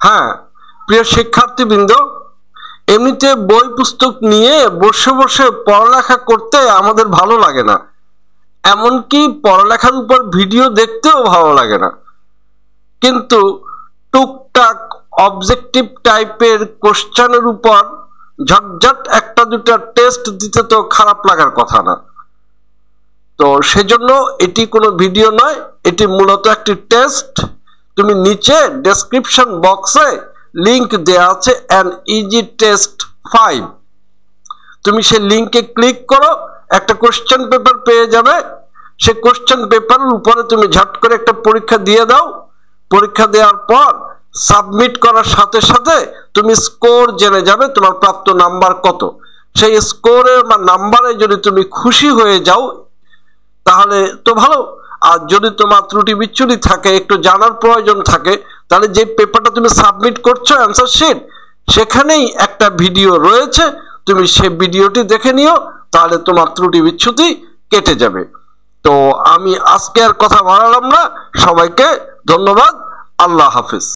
হ্যাঁ প্রিয় শিক্ষার্থীবৃন্দ, এমনিতে বই পুস্তক নিয়ে বসে বসে পড়ালেখা করতে আমাদের ভালো লাগে না, এমনকি পড়ালেখার উপর ভিডিও দেখতেও ভালো লাগে না। কিন্তু টুকটাক অবজেক্টিভ টাইপের কোশ্চেনের উপর ঝটঝট একটা দুটা টেস্ট দিতে তো খারাপ লাগার কথা না। তো সেজন্য এটি কোনো ভিডিও নয়, এটি মূলত একটি টেস্ট। তুমি নিচে ডেসক্রিপশন বক্সে লিংক দেওয়া আছে অ্যান ইজি টেস্ট 5, তুমি সেই লিংকে ক্লিক করো, একটা কোশ্চেন পেপার পেয়ে যাবে। সে কোশ্চেন পেপারের উপরে তুমি ঝট করে একটা পরীক্ষা দিয়ে দাও। পরীক্ষা দেওয়ার পর সাবমিট করার সাথে সাথে তুমি স্কোর জেনে যাবে, তোমার প্রাপ্ত নাম্বার কত। সেই স্কোরে বা নাম্বারে যদি তুমি খুশি হয়ে যাও তাহলে তো ভালো, আর যদি তোমার ত্রুটি বিচ্যুতি থাকে, একটু জানার প্রয়োজন থাকে, তাহলে যে পেপারটা তুমি সাবমিট করছো অ্যান্সার শিট, সেখানেই একটা ভিডিও রয়েছে, তুমি সেই ভিডিওটি দেখে নিও, তাহলে তোমার ত্রুটি বিচ্যুতি কেটে যাবে। তো আমি আজকে আর কথা বাড়ালাম না, সবাইকে ধন্যবাদ, আল্লাহ হাফিজ।